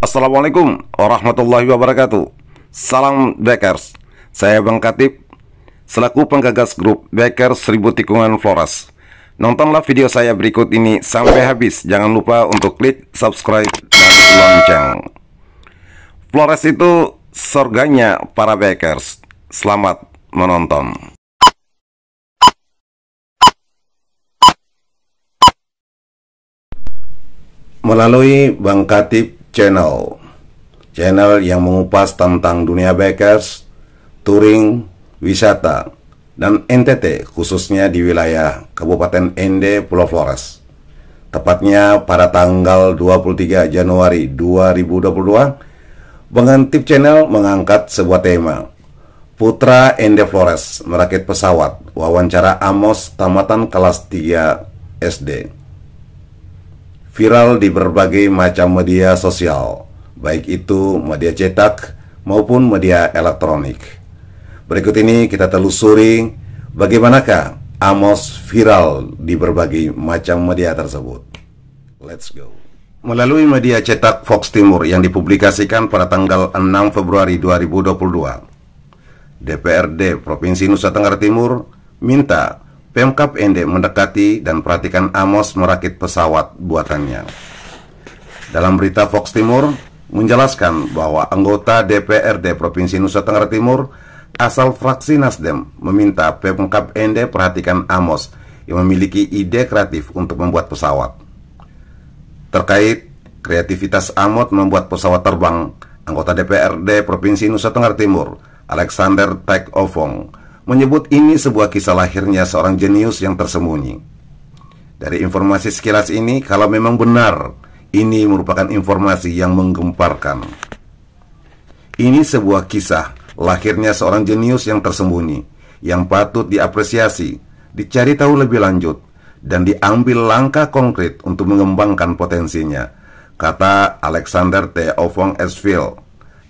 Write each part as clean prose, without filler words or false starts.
Assalamualaikum warahmatullahi wabarakatuh. Salam Bakers. Saya Bang Katib, selaku penggagas grup Bakers 1000 Tikungan Flores. Nontonlah video saya berikut ini sampai habis. Jangan lupa untuk klik subscribe dan lonceng. Flores itu surganya para Bakers. Selamat menonton. Melalui Bang Katib Channel yang mengupas tentang dunia Bakers, touring, wisata, dan NTT khususnya di wilayah Kabupaten Ende, Pulau Flores. Tepatnya pada tanggal 23 Januari 2022, Bang Katib Channel mengangkat sebuah tema, Putra Ende Flores merakit pesawat, wawancara Amos tamatan kelas 3 SD. Viral di berbagai macam media sosial, baik itu media cetak maupun media elektronik. Berikut ini kita telusuri bagaimanakah Amos viral di berbagai macam media tersebut. Let's go. Melalui media cetak Fox Timur yang dipublikasikan pada tanggal 6 Februari 2022, DPRD Provinsi Nusa Tenggara Timur minta Pemkab Ende mendekati dan perhatikan Amos merakit pesawat buatannya. Dalam berita Fox Timur menjelaskan bahwa anggota DPRD Provinsi Nusa Tenggara Timur asal fraksi Nasdem meminta Pemkab Ende perhatikan Amos yang memiliki ide kreatif untuk membuat pesawat. Terkait kreativitas Amos membuat pesawat terbang, anggota DPRD Provinsi Nusa Tenggara Timur, Alexander Taek Ofong, menyebut ini sebuah kisah lahirnya seorang jenius yang tersembunyi. Dari informasi sekilas ini, kalau memang benar, ini merupakan informasi yang menggemparkan. Ini sebuah kisah lahirnya seorang jenius yang tersembunyi, yang patut diapresiasi, dicari tahu lebih lanjut, dan diambil langkah konkret untuk mengembangkan potensinya, kata Alexander T. Ofong Esville,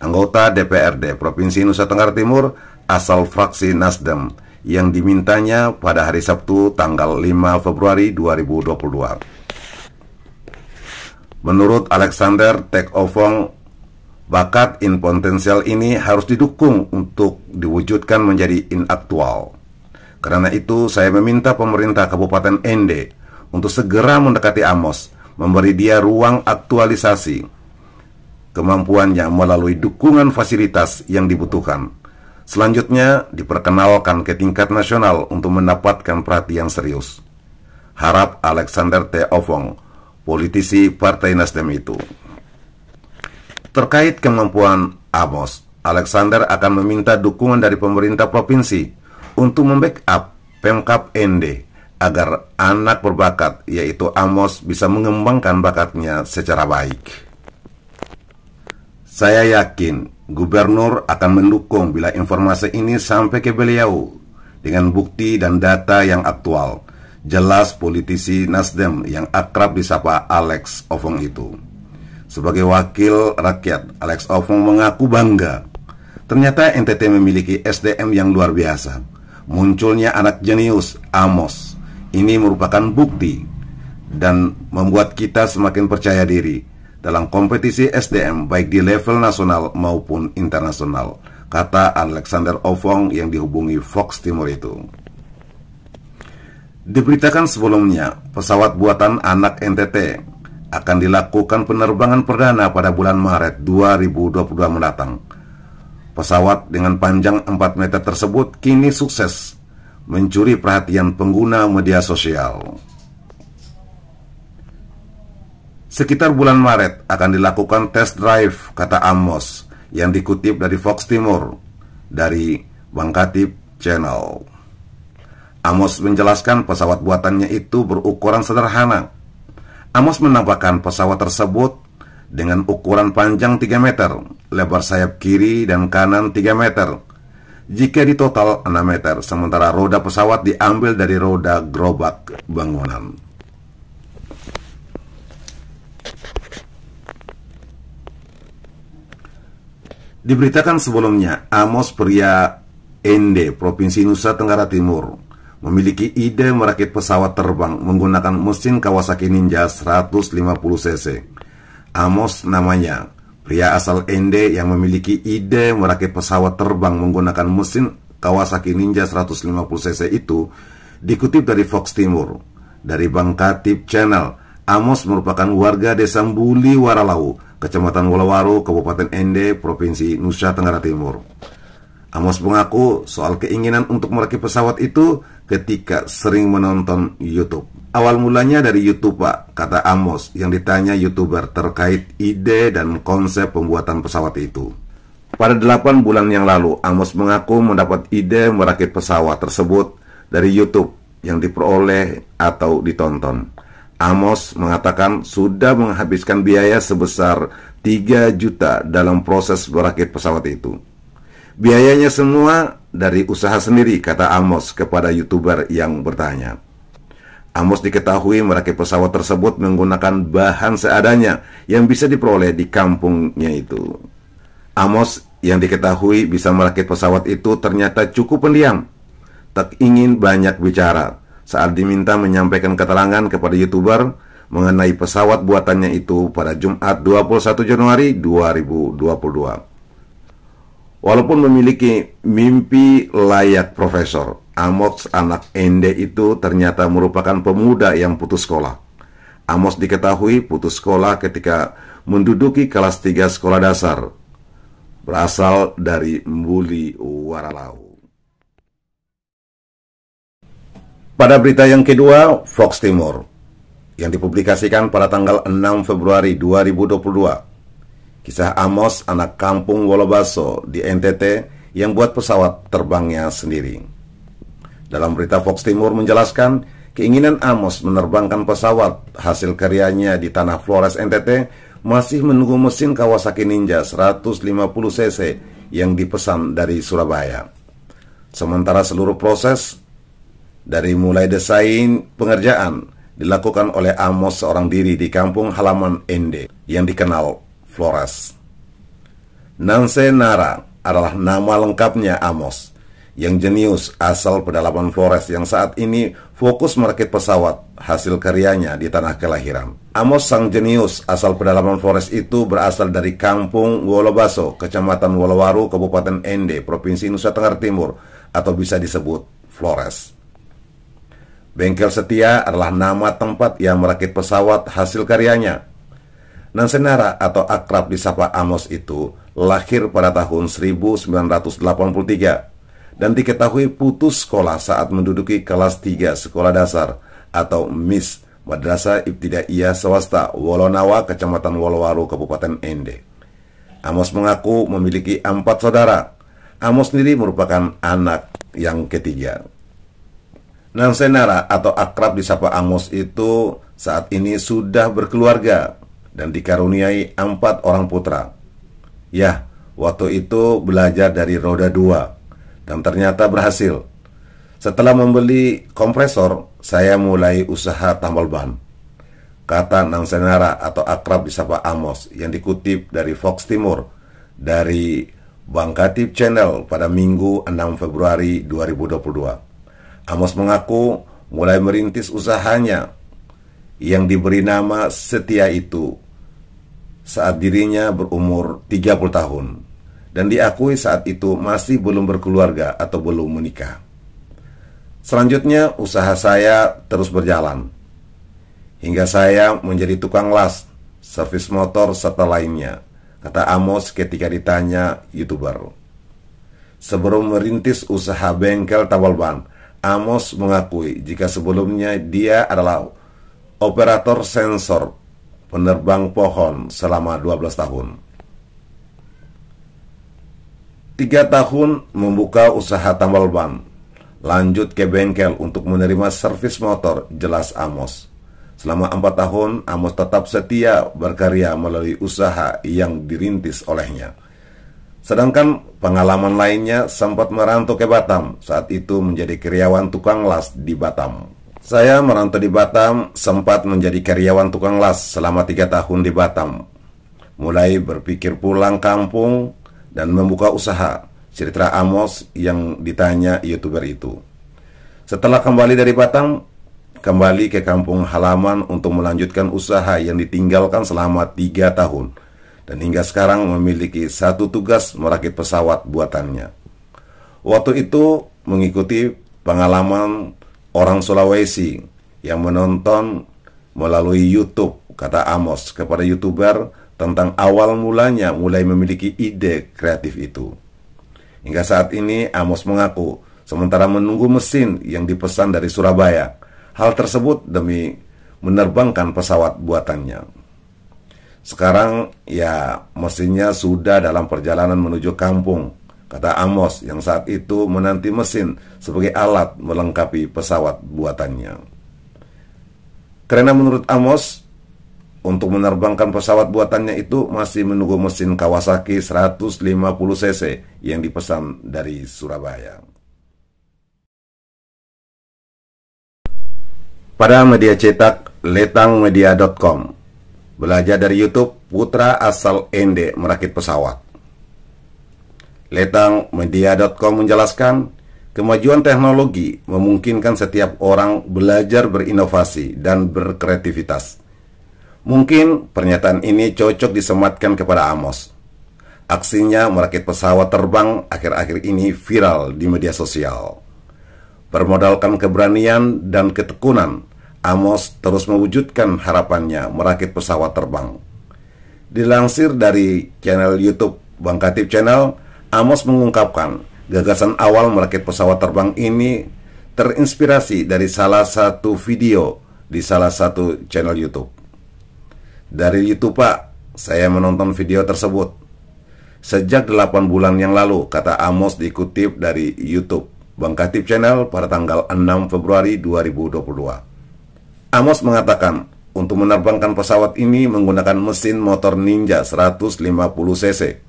anggota DPRD Provinsi Nusa Tenggara Timur, asal fraksi Nasdem, yang dimintanya pada hari Sabtu tanggal 5 Februari 2022. Menurut Alexander Taek Ofong, bakat potensial ini harus didukung untuk diwujudkan menjadi aktual. Karena itu saya meminta pemerintah Kabupaten Ende untuk segera mendekati Amos, memberi dia ruang aktualisasi kemampuannya melalui dukungan fasilitas yang dibutuhkan. Selanjutnya, diperkenalkan ke tingkat nasional untuk mendapatkan perhatian serius. Harap Alexander T. Ofong, politisi Partai Nasdem itu. Terkait kemampuan Amos, Alexander akan meminta dukungan dari pemerintah provinsi untuk membackup Pemkab Ende agar anak berbakat, yaitu Amos, bisa mengembangkan bakatnya secara baik. Saya yakin Gubernur akan mendukung bila informasi ini sampai ke beliau dengan bukti dan data yang aktual. Jelas politisi Nasdem yang akrab disapa Alex Ofong itu. Sebagai wakil rakyat, Alex Ofong mengaku bangga. Ternyata NTT memiliki SDM yang luar biasa. Munculnya anak jenius Amos ini merupakan bukti dan membuat kita semakin percaya diri dalam kompetisi SDM baik di level nasional maupun internasional, kata Alexander Ofong yang dihubungi Fox Timur itu. Diberitakan sebelumnya, pesawat buatan anak NTT akan dilakukan penerbangan perdana pada bulan Maret 2022 mendatang. Pesawat dengan panjang 4 meter tersebut kini sukses mencuri perhatian pengguna media sosial. Sekitar bulan Maret akan dilakukan test drive, kata Amos, yang dikutip dari Fox Timur, dari Bang Katib Channel. Amos menjelaskan pesawat buatannya itu berukuran sederhana. Amos menambahkan pesawat tersebut dengan ukuran panjang 3 meter, lebar sayap kiri dan kanan 3 meter. Jika di total 6 meter, sementara roda pesawat diambil dari roda gerobak bangunan. Diberitakan sebelumnya, Amos, pria Ende, Provinsi Nusa Tenggara Timur, memiliki ide merakit pesawat terbang menggunakan mesin Kawasaki Ninja 150 cc. Amos namanya, pria asal Ende yang memiliki ide merakit pesawat terbang menggunakan mesin Kawasaki Ninja 150 cc itu dikutip dari Fox Timur. Dari Bangkatip Channel, Amos merupakan warga desa Mbuli Waralau, Kecamatan Walawaru, Kabupaten Ende, Provinsi Nusa Tenggara Timur. Amos mengaku soal keinginan untuk merakit pesawat itu ketika sering menonton YouTube. Awal mulanya dari YouTube, Pak, kata Amos yang ditanya YouTuber terkait ide dan konsep pembuatan pesawat itu. Pada 8 bulan yang lalu, Amos mengaku mendapat ide merakit pesawat tersebut dari YouTube yang diperoleh atau ditonton. Amos mengatakan sudah menghabiskan biaya sebesar 3 juta dalam proses merakit pesawat itu. Biayanya semua dari usaha sendiri, kata Amos kepada YouTuber yang bertanya. Amos diketahui merakit pesawat tersebut menggunakan bahan seadanya yang bisa diperoleh di kampungnya itu. Amos yang diketahui bisa merakit pesawat itu ternyata cukup pendiam, tak ingin banyak bicara saat diminta menyampaikan keterangan kepada YouTuber mengenai pesawat buatannya itu pada Jumat 21 Januari 2022. Walaupun memiliki mimpi layak profesor, Amos, anak Ende itu ternyata merupakan pemuda yang putus sekolah. Amos diketahui putus sekolah ketika menduduki kelas 3 sekolah dasar, berasal dari Mbuli Waralau. Pada berita yang kedua, Fox Timur, yang dipublikasikan pada tanggal 6 Februari 2022. Kisah Amos, anak kampung Wolobaso di NTT yang buat pesawat terbangnya sendiri. Dalam berita Fox Timur menjelaskan, keinginan Amos menerbangkan pesawat hasil karyanya di tanah Flores NTT masih menunggu mesin Kawasaki Ninja 150 cc yang dipesan dari Surabaya. Sementara seluruh proses dari mulai desain pengerjaan dilakukan oleh Amos seorang diri di kampung halaman Ende yang dikenal Flores. Nanse Nara adalah nama lengkapnya Amos, yang jenius asal pedalaman Flores yang saat ini fokus merakit pesawat hasil karyanya di tanah kelahiran. Amos sang jenius asal pedalaman Flores itu berasal dari kampung Wolobaso, Kecamatan Walawaru, Kabupaten Ende, Provinsi Nusa Tenggara Timur, atau bisa disebut Flores. Bengkel Setia adalah nama tempat yang merakit pesawat hasil karyanya. Nansenara atau akrab disapa Amos itu lahir pada tahun 1983 dan diketahui putus sekolah saat menduduki kelas 3 sekolah dasar atau MIS, Madrasah Ibtidaiyah Swasta Wolonawa, Kecamatan Wolowaru, Kabupaten Ende. Amos mengaku memiliki 4 saudara. Amos sendiri merupakan anak yang ketiga. Nansenara atau akrab disapa Amos itu saat ini sudah berkeluarga dan dikaruniai 4 orang putra. Ya, waktu itu belajar dari roda 2 dan ternyata berhasil. Setelah membeli kompresor, saya mulai usaha tambal ban, kata Nansenara atau akrab disapa Amos yang dikutip dari Fox Timur dari Bangkatip Channel pada Minggu 6 Februari 2022. Amos mengaku mulai merintis usahanya yang diberi nama Setia itu saat dirinya berumur 30 tahun dan diakui saat itu masih belum berkeluarga atau belum menikah. Selanjutnya usaha saya terus berjalan hingga saya menjadi tukang las, servis motor serta lainnya, kata Amos ketika ditanya YouTuber. Sebelum merintis usaha bengkel tambal ban, Amos mengakui jika sebelumnya dia adalah operator sensor penerbang pohon selama 12 tahun. 3 tahun membuka usaha tambal ban, lanjut ke bengkel untuk menerima servis motor, jelas Amos. Selama 4 tahun, Amos tetap setia berkarya melalui usaha yang dirintis olehnya. Sedangkan pengalaman lainnya sempat merantau ke Batam, saat itu menjadi karyawan tukang las di Batam. Saya merantau di Batam, sempat menjadi karyawan tukang las selama 3 tahun di Batam. Mulai berpikir pulang kampung dan membuka usaha, cerita Amos yang ditanya YouTuber itu. Setelah kembali dari Batam, kembali ke kampung halaman untuk melanjutkan usaha yang ditinggalkan selama 3 tahun, dan hingga sekarang memiliki satu tugas merakit pesawat buatannya. Waktu itu mengikuti pengalaman orang Sulawesi yang menonton melalui YouTube, kata Amos kepada YouTuber tentang awal mulanya mulai memiliki ide kreatif itu. Hingga saat ini Amos mengaku sementara menunggu mesin yang dipesan dari Surabaya, hal tersebut demi menerbangkan pesawat buatannya. Sekarang ya mesinnya sudah dalam perjalanan menuju kampung, kata Amos yang saat itu menanti mesin sebagai alat melengkapi pesawat buatannya. Karena menurut Amos, untuk menerbangkan pesawat buatannya itu masih menunggu mesin Kawasaki 150 cc yang dipesan dari Surabaya. Pada media cetak letangmedia.com, belajar dari YouTube putra asal Ende merakit pesawat. Letangmedia.com menjelaskan, kemajuan teknologi memungkinkan setiap orang belajar berinovasi dan berkreativitas. Mungkin pernyataan ini cocok disematkan kepada Amos. Aksinya merakit pesawat terbang akhir-akhir ini viral di media sosial. Bermodalkan keberanian dan ketekunan, Amos terus mewujudkan harapannya merakit pesawat terbang. Dilansir dari channel YouTube Bang Katib Channel, Amos mengungkapkan gagasan awal merakit pesawat terbang ini terinspirasi dari salah satu video di salah satu channel YouTube. Dari YouTube, Pak, saya menonton video tersebut sejak 8 bulan yang lalu, kata Amos dikutip dari YouTube Bang Katib Channel pada tanggal 6 Februari 2022. Amos mengatakan untuk menerbangkan pesawat ini menggunakan mesin motor Ninja 150 cc.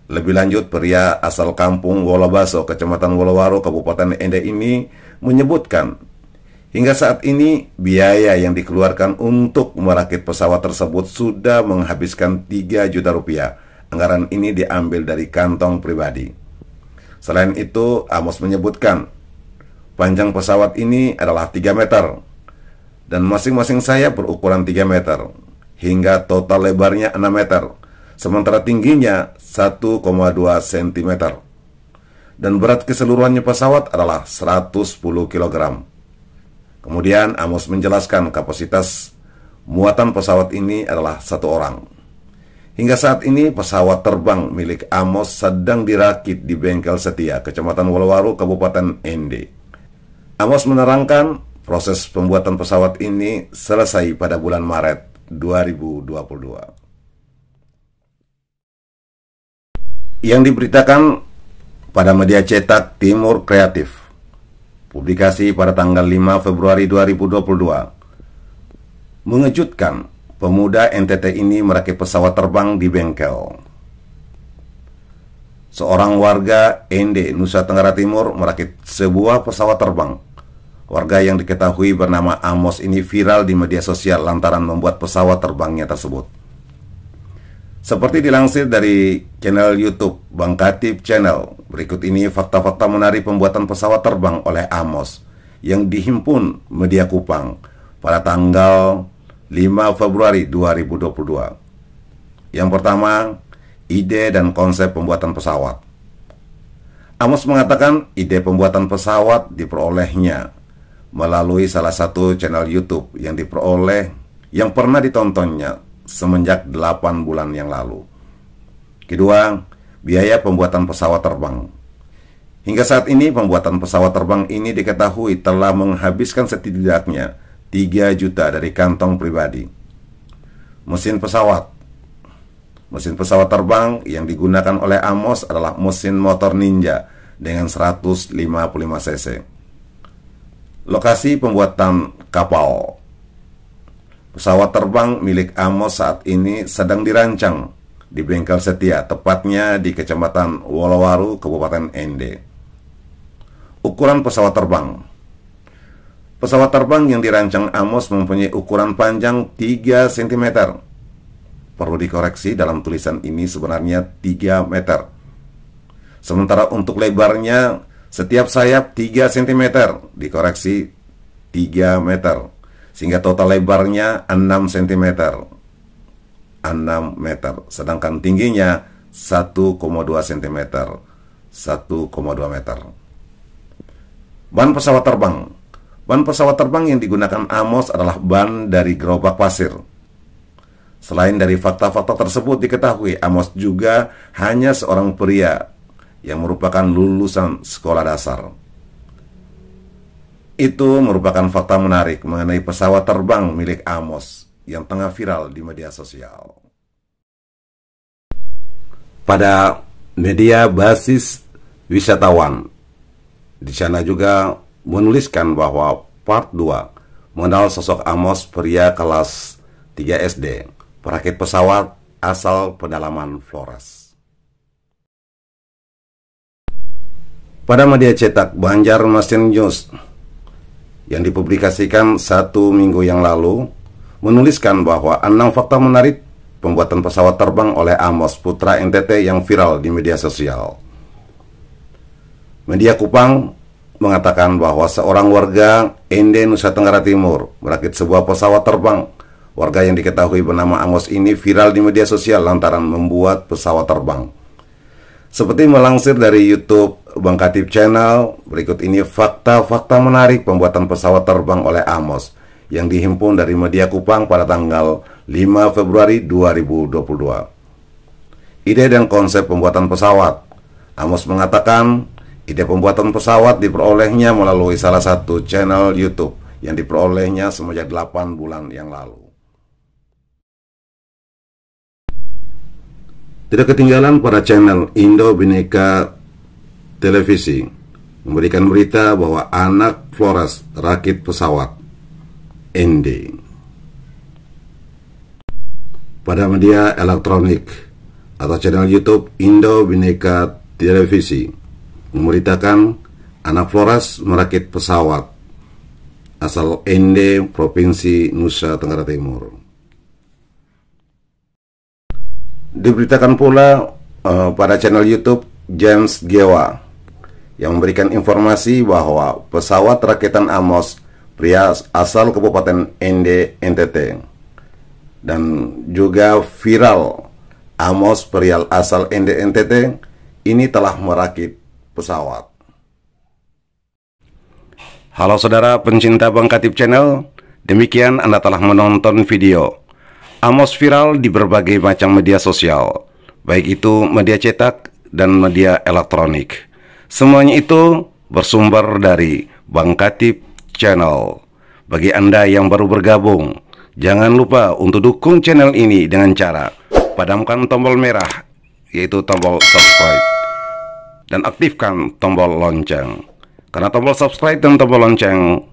Lebih lanjut, pria asal kampung Wolobaso, Kecamatan Wolowaro, Kabupaten Ende ini menyebutkan hingga saat ini biaya yang dikeluarkan untuk merakit pesawat tersebut sudah menghabiskan 3 juta rupiah. Anggaran ini diambil dari kantong pribadi. Selain itu, Amos menyebutkan panjang pesawat ini adalah 3 meter dan masing-masing sayap berukuran 3 meter hingga total lebarnya 6 meter, sementara tingginya 1,2 cm dan berat keseluruhannya pesawat adalah 110 kg. Kemudian Amos menjelaskan kapasitas muatan pesawat ini adalah 1 orang. Hingga saat ini pesawat terbang milik Amos sedang dirakit di bengkel setia Kecamatan Wolowaro, Kabupaten Ende. Amos menerangkan proses pembuatan pesawat ini selesai pada bulan Maret 2022. Yang diberitakan pada media cetak Timur Kreatif, publikasi pada tanggal 5 Februari 2022, mengejutkan. Pemuda NTT ini merakit pesawat terbang di bengkel. Seorang warga Ende, Nusa Tenggara Timur merakit sebuah pesawat terbang. Warga yang diketahui bernama Amos ini viral di media sosial lantaran membuat pesawat terbangnya tersebut. Seperti dilansir dari channel YouTube Bang Katib Channel, berikut ini fakta-fakta menarik pembuatan pesawat terbang oleh Amos yang dihimpun Media Kupang pada tanggal 5 Februari 2022. Yang pertama, ide dan konsep pembuatan pesawat. Amos mengatakan ide pembuatan pesawat diperolehnya melalui salah satu channel YouTube yang pernah ditontonnya semenjak 8 bulan yang lalu. Kedua, biaya pembuatan pesawat terbang. Hingga saat ini pembuatan pesawat terbang ini diketahui telah menghabiskan setidaknya 3 juta dari kantong pribadi. Mesin pesawat terbang yang digunakan oleh Amos adalah mesin motor Ninja dengan 155 cc. Lokasi pembuatan kapal. Pesawat terbang milik Amos saat ini sedang dirancang di bengkel setia, tepatnya di Kecamatan Wolowaro, Kabupaten Ende. Ukuran pesawat terbang. Pesawat terbang yang dirancang Amos mempunyai ukuran panjang 3 cm. Perlu dikoreksi, dalam tulisan ini sebenarnya 3 meter. Sementara untuk lebarnya setiap sayap 3 cm, dikoreksi 3 meter, sehingga total lebarnya 6 cm. 6 meter, sedangkan tingginya 1,2 cm, 1,2 meter. Ban pesawat terbang. Ban pesawat terbang yang digunakan Amos adalah ban dari gerobak pasir. Selain dari fakta-fakta tersebut, diketahui Amos juga hanya seorang pria yang merupakan lulusan sekolah dasar. Itu merupakan fakta menarik mengenai pesawat terbang milik Amos yang tengah viral di media sosial. Pada media basis wisatawan, di sana juga menuliskan bahwa part 2 mengenal sosok Amos, pria kelas 3 SD, perakit pesawat asal pedalaman Flores. Pada media cetak Banjarmasin News yang dipublikasikan 1 minggu yang lalu, menuliskan bahwa 6 fakta menarik pembuatan pesawat terbang oleh Amos, putra NTT yang viral di media sosial. Media Kupang mengatakan bahwa seorang warga Ende, Nusa Tenggara Timur merakit sebuah pesawat terbang. Warga yang diketahui bernama Amos ini viral di media sosial lantaran membuat pesawat terbang. Seperti melansir dari YouTube Bang Katip Channel, berikut ini fakta-fakta menarik pembuatan pesawat terbang oleh Amos yang dihimpun dari media Kupang pada tanggal 5 Februari 2022. Ide dan konsep pembuatan pesawat. Amos mengatakan ide pembuatan pesawat diperolehnya melalui salah satu channel YouTube yang diperolehnya semenjak 8 bulan yang lalu. Tidak ketinggalan pada channel Indo Bhinneka Televisi memberikan berita bahwa anak Flores rakit pesawat ND. Pada media elektronik atau channel YouTube Indo Bhinneka Televisi memberitakan anak Flores merakit pesawat asal ND, Provinsi Nusa Tenggara Timur. Diberitakan pula pada channel YouTube James Gewa yang memberikan informasi bahwa pesawat rakitan Amos, pria asal Kabupaten ND, NTT, dan juga viral Amos, pria asal ND, NTT, ini telah merakit pesawat. Halo saudara pencinta Bang Katip Channel, demikian Anda telah menonton video Amos viral di berbagai macam media sosial, baik itu media cetak dan media elektronik. Semuanya itu bersumber dari Bang Katip Channel. Bagi Anda yang baru bergabung, jangan lupa untuk dukung channel ini dengan cara padamkan tombol merah, yaitu tombol subscribe, dan aktifkan tombol lonceng. Karena tombol subscribe dan tombol lonceng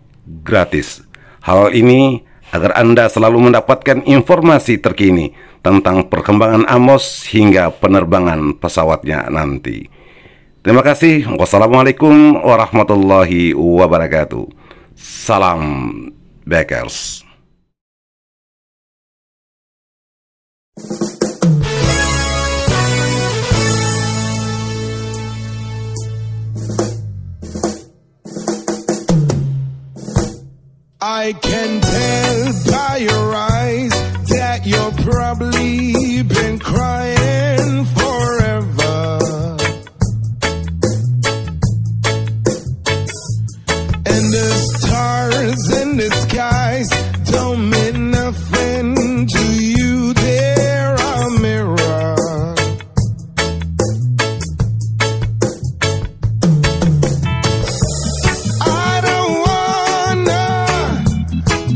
gratis. Hal ini agar Anda selalu mendapatkan informasi terkini tentang perkembangan Amos hingga penerbangan pesawatnya nanti. Terima kasih. Wassalamualaikum warahmatullahi wabarakatuh. Salam Bakers. I can tell by your eyes that you're probably been crying forever. And the stars in the skies don't mean nothing to you, they're a mirror. I don't wanna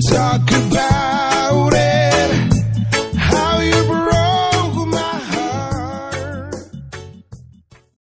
talk